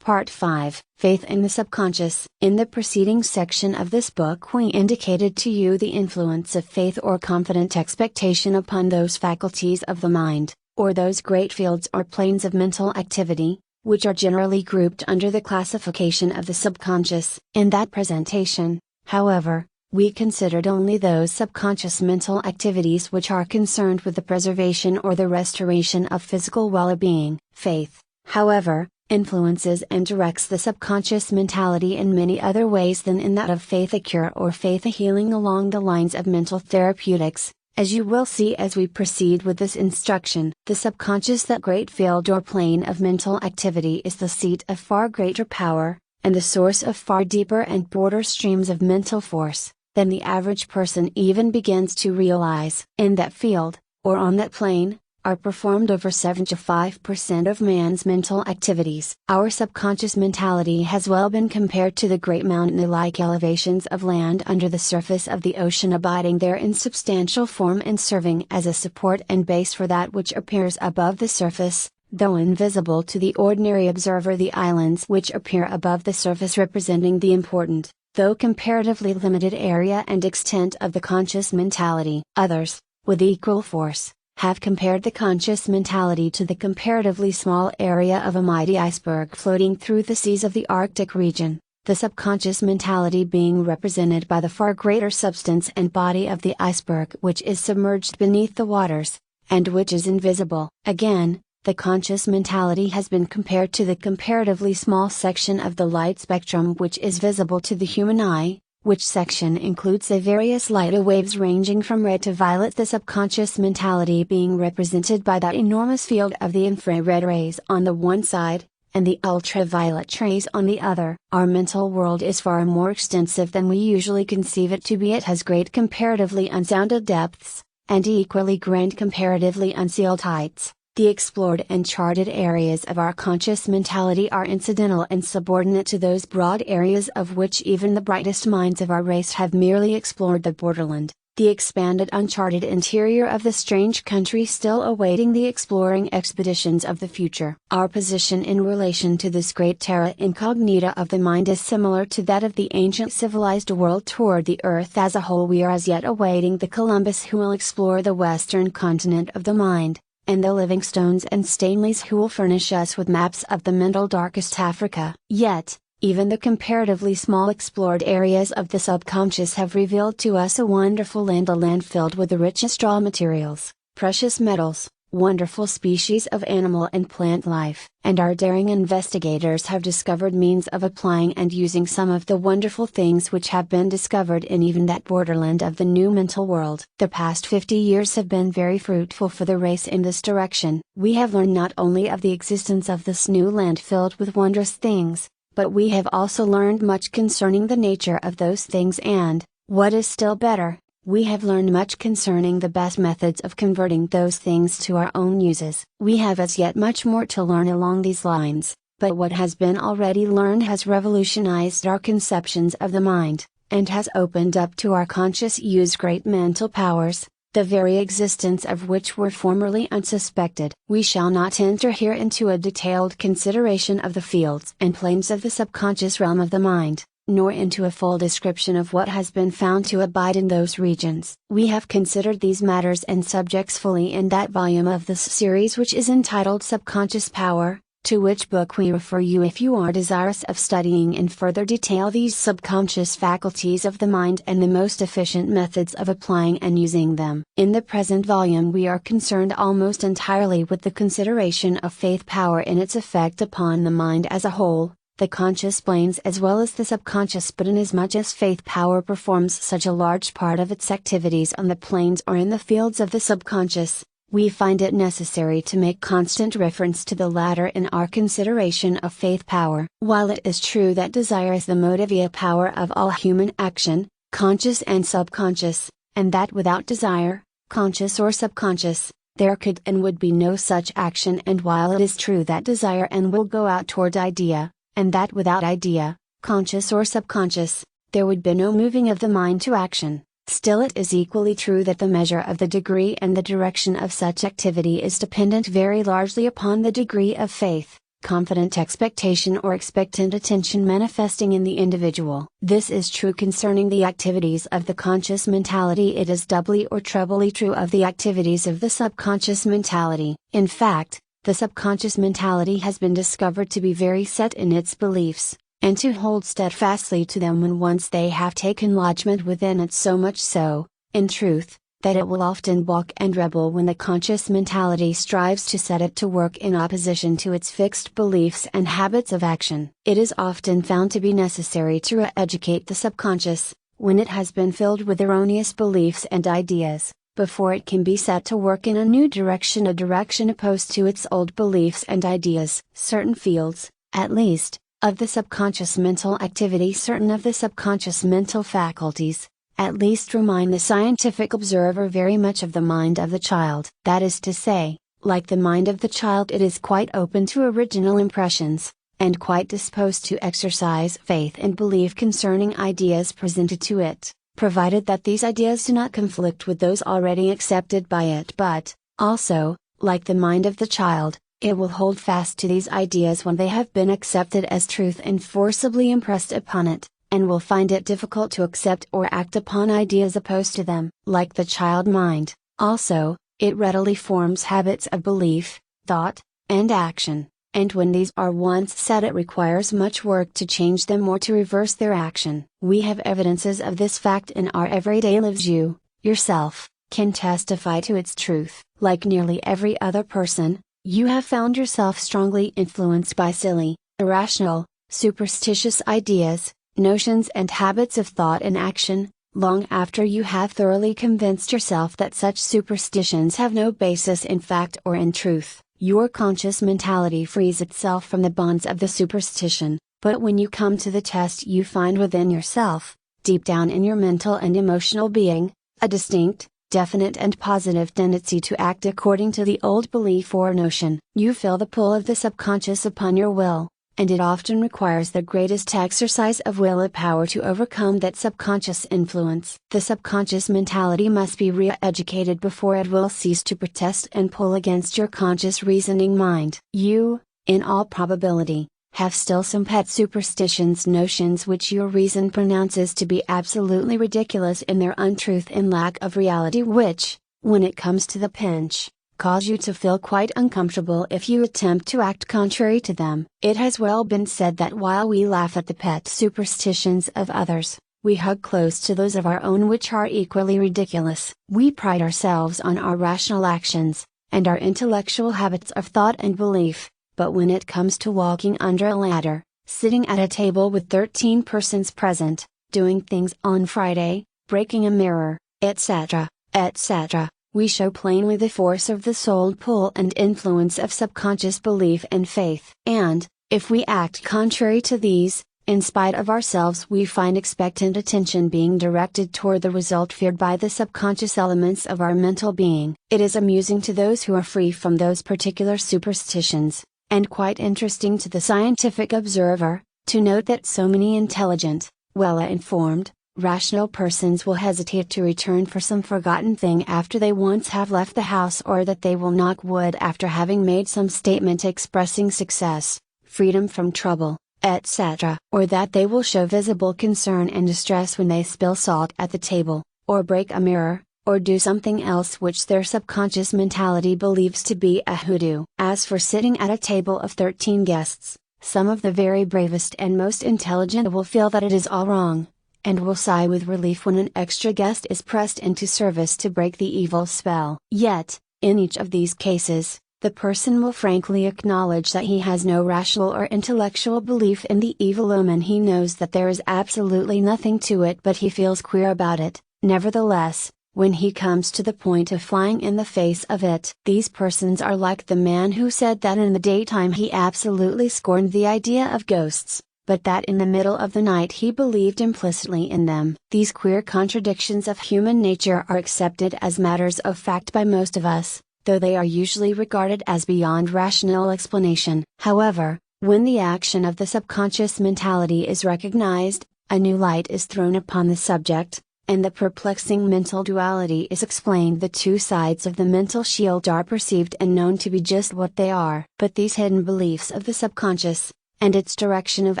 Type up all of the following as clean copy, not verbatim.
Part 5, Faith in the Subconscious. In the preceding section of this book we indicated to you the influence of faith or confident expectation upon those faculties of the mind, or those great fields or planes of mental activity, which are generally grouped under the classification of the subconscious. In that presentation, however, we considered only those subconscious mental activities which are concerned with the preservation or the restoration of physical well-being. Faith, however, influences and directs the subconscious mentality in many other ways than in that of faith a cure or faith a healing along the lines of mental therapeutics, as you will see as we proceed with this instruction. The subconscious, that great field or plane of mental activity, is the seat of far greater power, and the source of far deeper and broader streams of mental force, than the average person even begins to realize. In that field, or on that plane, are performed over 75% of man's mental activities. Our subconscious mentality has well been compared to the great mountain-like elevations of land under the surface of the ocean, abiding there in substantial form and serving as a support and base for that which appears above the surface, though invisible to the ordinary observer. The islands which appear above the surface representing the important, though comparatively limited area and extent of the conscious mentality. Others, with equal force, have compared the conscious mentality to the comparatively small area of a mighty iceberg floating through the seas of the Arctic region, the subconscious mentality being represented by the far greater substance and body of the iceberg, which is submerged beneath the waters, and which is invisible. Again, the conscious mentality has been compared to the comparatively small section of the light spectrum which is visible to the human eye, which section includes the various light waves ranging from red to violet. The subconscious mentality being represented by that enormous field of the infrared rays on the one side, and the ultraviolet rays on the other. Our mental world is far more extensive than we usually conceive it to be. It has great comparatively unsounded depths, and equally grand comparatively unsealed heights. The explored and charted areas of our conscious mentality are incidental and subordinate to those broad areas of which even the brightest minds of our race have merely explored the borderland, the expanded uncharted interior of the strange country still awaiting the exploring expeditions of the future. Our position in relation to this great terra incognita of the mind is similar to that of the ancient civilized world toward the earth as a whole. We are as yet awaiting the Columbus who will explore the western continent of the mind, and the Livingstones and Stanleys who will furnish us with maps of the mental darkest Africa. Yet, even the comparatively small explored areas of the subconscious have revealed to us a wonderful land, a land filled with the richest raw materials, precious metals, wonderful species of animal and plant life. And our daring investigators have discovered means of applying and using some of the wonderful things which have been discovered in even that borderland of the new mental world. The past 50 years have been very fruitful for the race in this direction. We have learned not only of the existence of this new land filled with wondrous things, but we have also learned much concerning the nature of those things and, what is still better, we have learned much concerning the best methods of converting those things to our own uses. We have as yet much more to learn along these lines, but what has been already learned has revolutionized our conceptions of the mind, and has opened up to our conscious use great mental powers, the very existence of which were formerly unsuspected. We shall not enter here into a detailed consideration of the fields and planes of the subconscious realm of the mind, nor into a full description of what has been found to abide in those regions. We have considered these matters and subjects fully in that volume of this series which is entitled Subconscious Power, to which book we refer you if you are desirous of studying in further detail these subconscious faculties of the mind and the most efficient methods of applying and using them. In the present volume we are concerned almost entirely with the consideration of faith power in its effect upon the mind as a whole, the conscious planes as well as the subconscious. But inasmuch as faith power performs such a large part of its activities on the planes or in the fields of the subconscious, we find it necessary to make constant reference to the latter in our consideration of faith power. While it is true that desire is the motivia power of all human action, conscious and subconscious, and that without desire, conscious or subconscious, there could and would be no such action, and while it is true that desire and will go out toward idea, and that without idea, conscious or subconscious, there would be no moving of the mind to action, still it is equally true that the measure of the degree and the direction of such activity is dependent very largely upon the degree of faith, confident expectation or expectant attention manifesting in the individual. This is true concerning the activities of the conscious mentality. It is doubly or trebly true of the activities of the subconscious mentality. In fact, the subconscious mentality has been discovered to be very set in its beliefs, and to hold steadfastly to them when once they have taken lodgment within it, so much so, in truth, that it will often balk and rebel when the conscious mentality strives to set it to work in opposition to its fixed beliefs and habits of action. It is often found to be necessary to re-educate the subconscious, when it has been filled with erroneous beliefs and ideas, before it can be set to work in a new direction, a direction opposed to its old beliefs and ideas. Certain fields, at least, of the subconscious mental activity, certain of the subconscious mental faculties, at least remind the scientific observer very much of the mind of the child. That is to say, like the mind of the child, it is quite open to original impressions, and quite disposed to exercise faith and belief concerning ideas presented to it, provided that these ideas do not conflict with those already accepted by it. But, also, like the mind of the child, it will hold fast to these ideas when they have been accepted as truth and forcibly impressed upon it, and will find it difficult to accept or act upon ideas opposed to them. Like the child mind, also, it readily forms habits of belief, thought, and action, and when these are once set, it requires much work to change them or to reverse their action. We have evidences of this fact in our everyday lives. You, yourself, can testify to its truth. Like nearly every other person, you have found yourself strongly influenced by silly, irrational, superstitious ideas, notions and habits of thought and action, long after you have thoroughly convinced yourself that such superstitions have no basis in fact or in truth. Your conscious mentality frees itself from the bonds of the superstition, but when you come to the test, you find within yourself, deep down in your mental and emotional being, a distinct, definite and positive tendency to act according to the old belief or notion. You feel the pull of the subconscious upon your will, and it often requires the greatest exercise of will power to overcome that subconscious influence. The subconscious mentality must be re-educated before it will cease to protest and pull against your conscious reasoning mind. You, in all probability, have still some pet superstitions, notions which your reason pronounces to be absolutely ridiculous in their untruth and lack of reality, which, when it comes to the pinch, cause you to feel quite uncomfortable if you attempt to act contrary to them. It has well been said that while we laugh at the pet superstitions of others, we hug close to those of our own which are equally ridiculous. We pride ourselves on our rational actions, and our intellectual habits of thought and belief, but when it comes to walking under a ladder, sitting at a table with 13 persons present, doing things on Friday, breaking a mirror, etc., etc., we show plainly the force of the soul pull and influence of subconscious belief and faith. And, if we act contrary to these, in spite of ourselves, we find expectant attention being directed toward the result feared by the subconscious elements of our mental being. It is amusing to those who are free from those particular superstitions, and quite interesting to the scientific observer, to note that so many intelligent, well-informed, rational persons will hesitate to return for some forgotten thing after they once have left the house, or that they will knock wood after having made some statement expressing success, freedom from trouble, etc., or that they will show visible concern and distress when they spill salt at the table, or break a mirror, or do something else which their subconscious mentality believes to be a hoodoo. As for sitting at a table of 13 guests, some of the very bravest and most intelligent will feel that it is all wrong, and will sigh with relief when an extra guest is pressed into service to break the evil spell. Yet, in each of these cases, the person will frankly acknowledge that he has no rational or intellectual belief in the evil omen. He knows that there is absolutely nothing to it, but he feels queer about it. Nevertheless, when he comes to the point of flying in the face of it, these persons are like the man who said that in the daytime he absolutely scorned the idea of ghosts, but that in the middle of the night he believed implicitly in them. These queer contradictions of human nature are accepted as matters of fact by most of us, though they are usually regarded as beyond rational explanation. However, when the action of the subconscious mentality is recognized, a new light is thrown upon the subject, and the perplexing mental duality is explained. The two sides of the mental shield are perceived and known to be just what they are. But these hidden beliefs of the subconscious, and its direction of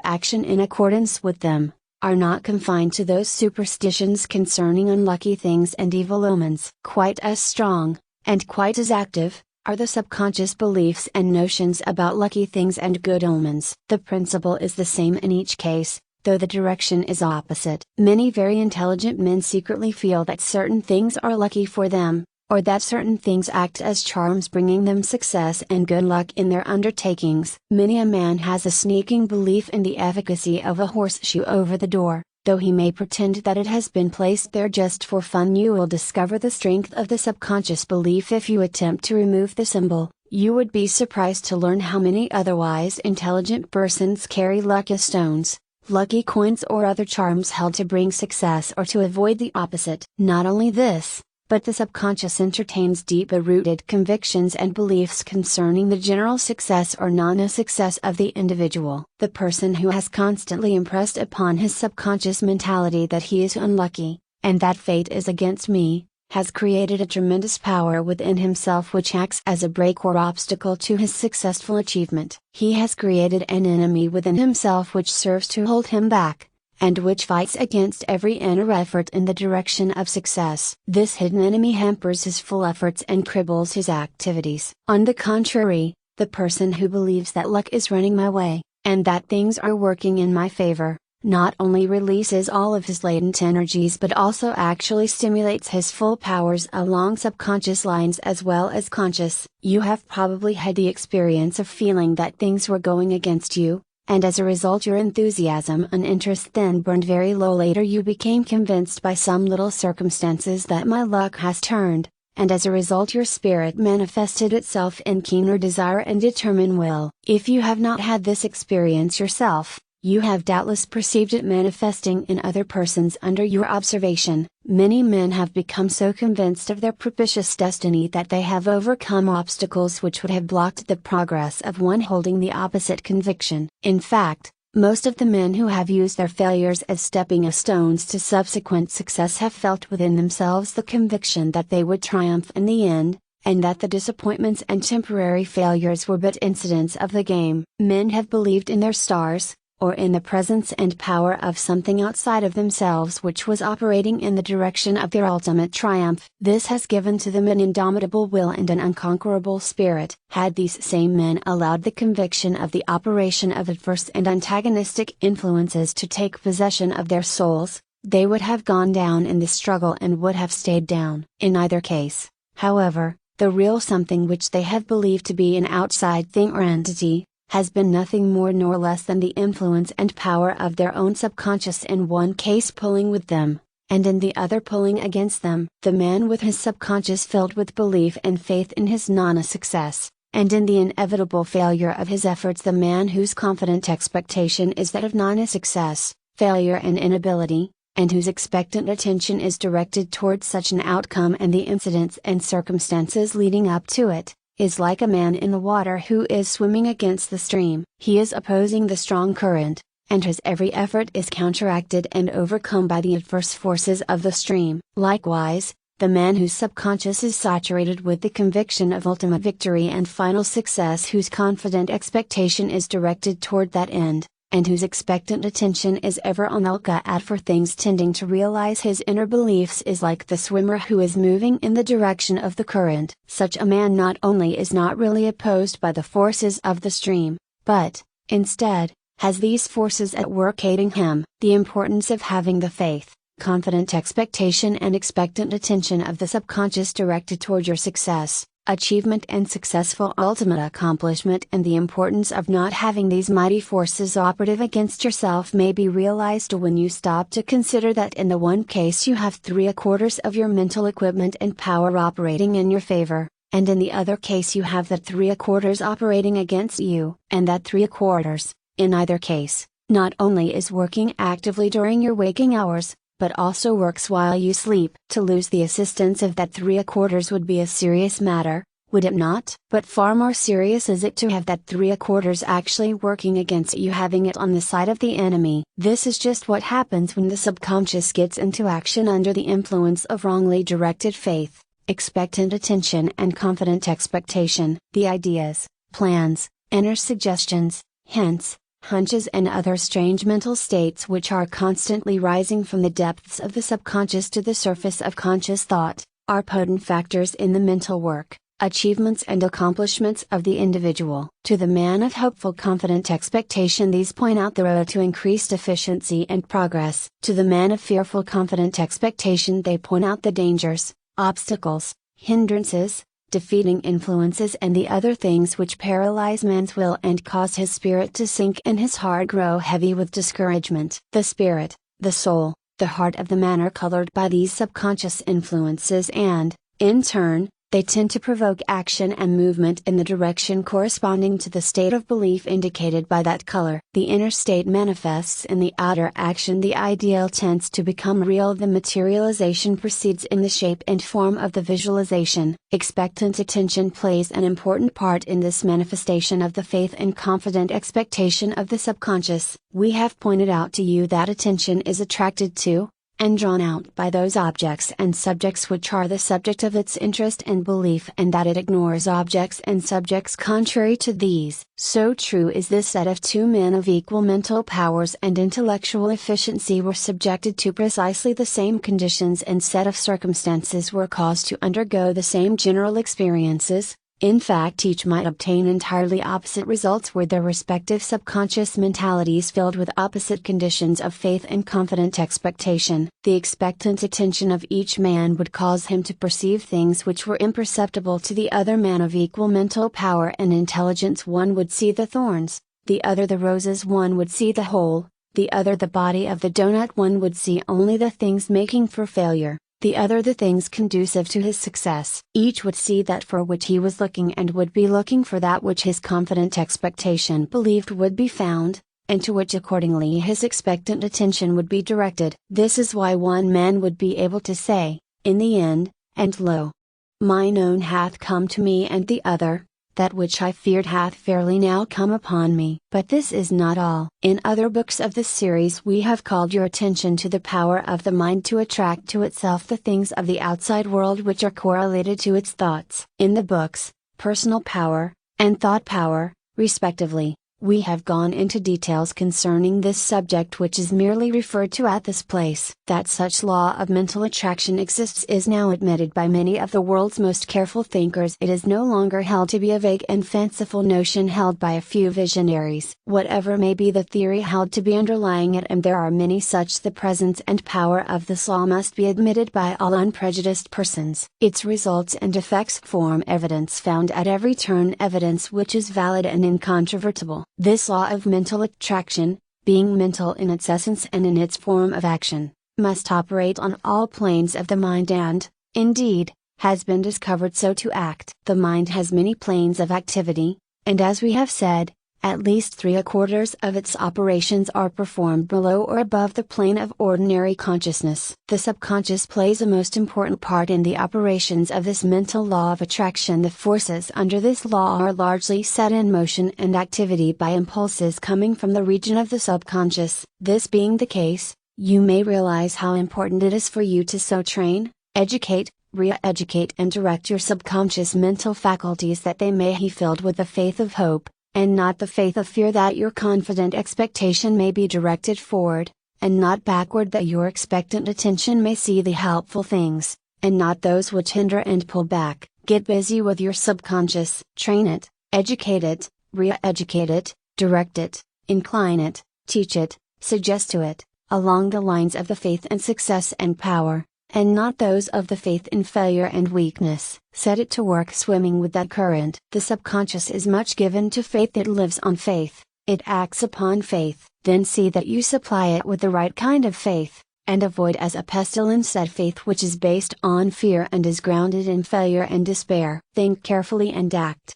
action in accordance with them, are not confined to those superstitions concerning unlucky things and evil omens. Quite as strong, and quite as active, are the subconscious beliefs and notions about lucky things and good omens. The principle is the same in each case, though the direction is opposite. Many very intelligent men secretly feel that certain things are lucky for them, or that certain things act as charms bringing them success and good luck in their undertakings. Many a man has a sneaking belief in the efficacy of a horseshoe over the door, though he may pretend that it has been placed there just for fun. You will discover the strength of the subconscious belief if you attempt to remove the symbol. You would be surprised to learn how many otherwise intelligent persons carry lucky stones, lucky coins, or other charms held to bring success or to avoid the opposite. Not only this, but the subconscious entertains deeper rooted convictions and beliefs concerning the general success or non-success of the individual. The person who has constantly impressed upon his subconscious mentality that he is unlucky, and that fate is against me, has created a tremendous power within himself which acts as a brake or obstacle to his successful achievement. He has created an enemy within himself which serves to hold him back, and which fights against every inner effort in the direction of success. This hidden enemy hampers his full efforts and cripbles his activities. On the contrary, the person who believes that luck is running my way, and that things are working in my favor, not only releases all of his latent energies but also actually stimulates his full powers along subconscious lines as well as conscious. You have probably had the experience of feeling that things were going against you, and as a result your enthusiasm and interest then burned very low. Later you became convinced by some little circumstances that my luck has turned, and as a result your spirit manifested itself in keener desire and determined will. If you have not had this experience yourself, you have doubtless perceived it manifesting in other persons under your observation. Many men have become so convinced of their propitious destiny that they have overcome obstacles which would have blocked the progress of one holding the opposite conviction. In fact, most of the men who have used their failures as stepping stones to subsequent success have felt within themselves the conviction that they would triumph in the end, and that the disappointments and temporary failures were but incidents of the game. Men have believed in their stars, or in the presence and power of something outside of themselves which was operating in the direction of their ultimate triumph. This has given to them an indomitable will and an unconquerable spirit. Had these same men allowed the conviction of the operation of adverse and antagonistic influences to take possession of their souls, they would have gone down in the struggle and would have stayed down. In either case, however, the real something which they have believed to be an outside thing or entity, has been nothing more nor less than the influence and power of their own subconscious, in one case pulling with them, and in the other pulling against them. The man with his subconscious filled with belief and faith in his non-success, and in the inevitable failure of his efforts. The man whose confident expectation is that of non-success, failure and inability, and whose expectant attention is directed towards such an outcome and the incidents and circumstances leading up to it, is like a man in the water who is swimming against the stream. He is opposing the strong current, and his every effort is counteracted and overcome by the adverse forces of the stream. Likewise, the man whose subconscious is saturated with the conviction of ultimate victory and final success, whose confident expectation is directed toward that end, and whose expectant attention is ever on the lookout for things tending to realize his inner beliefs, is like the swimmer who is moving in the direction of the current. Such a man not only is not really opposed by the forces of the stream, but, instead, has these forces at work aiding him. The importance of having the faith, confident expectation and expectant attention of the subconscious directed toward your success, achievement and successful ultimate accomplishment, and the importance of not having these mighty forces operative against yourself may be realized when you stop to consider that in the one case you have 3/4 of your mental equipment and power operating in your favor, and in the other case you have that 3/4 operating against you, and that 3/4, in either case, not only is working actively during your waking hours, but also works while you sleep. To lose the assistance of that 3/4 would be a serious matter, would it not? But far more serious is it to have that 3/4 actually working against you, having it on the side of the enemy. This is just what happens when the subconscious gets into action under the influence of wrongly directed faith, expectant attention and confident expectation. The ideas, plans, inner suggestions, hints, hunches and other strange mental states which are constantly rising from the depths of the subconscious to the surface of conscious thought, are potent factors in the mental work, achievements and accomplishments of the individual. To the man of hopeful confident expectation these point out the road to increased efficiency and progress. To the man of fearful confident expectation they point out the dangers, obstacles, hindrances, defeating influences and the other things which paralyze man's will and cause his spirit to sink and his heart grow heavy with discouragement. The spirit, the soul, the heart of the man are colored by these subconscious influences and, in turn, they tend to provoke action and movement in the direction corresponding to the state of belief indicated by that color. The inner state manifests in the outer action. The ideal tends to become real. The materialization proceeds in the shape and form of the visualization. Expectant attention plays an important part in this manifestation of the faith and confident expectation of the subconscious. We have pointed out to you that attention is attracted to, and drawn out by those objects and subjects which are the subject of its interest and belief, and that it ignores objects and subjects contrary to these. So true is this that if two men of equal mental powers and intellectual efficiency were subjected to precisely the same conditions and set of circumstances were caused to undergo the same general experiences, in fact each might obtain entirely opposite results were their respective subconscious mentalities filled with opposite conditions of faith and confident expectation. The expectant attention of each man would cause him to perceive things which were imperceptible to the other man of equal mental power and intelligence. One would see the thorns, the other the roses. One would see the hole, the other the body of the donut. One would see only the things making for failure, the other the things conducive to his success. Each would see that for which he was looking and would be looking for that which his confident expectation believed would be found, and to which accordingly his expectant attention would be directed. This is why one man would be able to say, in the end, and lo, mine own hath come to me, and the other, that which I feared hath fairly now come upon me. But this is not all. In other books of this series we have called your attention to the power of the mind to attract to itself the things of the outside world which are correlated to its thoughts. In the books, Personal Power, and Thought Power, respectively, we have gone into details concerning this subject which is merely referred to at this place. That such law of mental attraction exists is now admitted by many of the world's most careful thinkers. It is no longer held to be a vague and fanciful notion held by a few visionaries. Whatever may be the theory held to be underlying it, and there are many such, the presence and power of this law must be admitted by all unprejudiced persons. Its results and effects form evidence found at every turn, evidence which is valid and incontrovertible. This law of mental attraction, being mental in its essence and in its form of action, must operate on all planes of the mind and, indeed, has been discovered so to act. The mind has many planes of activity, and as we have said, at least 3/4 of its operations are performed below or above the plane of ordinary consciousness. The subconscious plays a most important part in the operations of this mental law of attraction. The forces under this law are largely set in motion and activity by impulses coming from the region of the subconscious. This being the case, you may realize how important it is for you to so train, educate, re-educate and direct your subconscious mental faculties that they may be filled with the faith of hope, and not the faith of fear, that your confident expectation may be directed forward, and not backward, that your expectant attention may see the helpful things, and not those which hinder and pull back. Get busy with your subconscious. Train it, educate it, re-educate it, direct it, incline it, teach it, suggest to it, along the lines of the faith and success and power, and not those of the faith in failure and weakness. Set it to work swimming with that current. The subconscious is much given to faith. It lives on faith, it acts upon faith. Then see that you supply it with the right kind of faith, and avoid as a pestilence that faith which is based on fear and is grounded in failure and despair. Think carefully and act.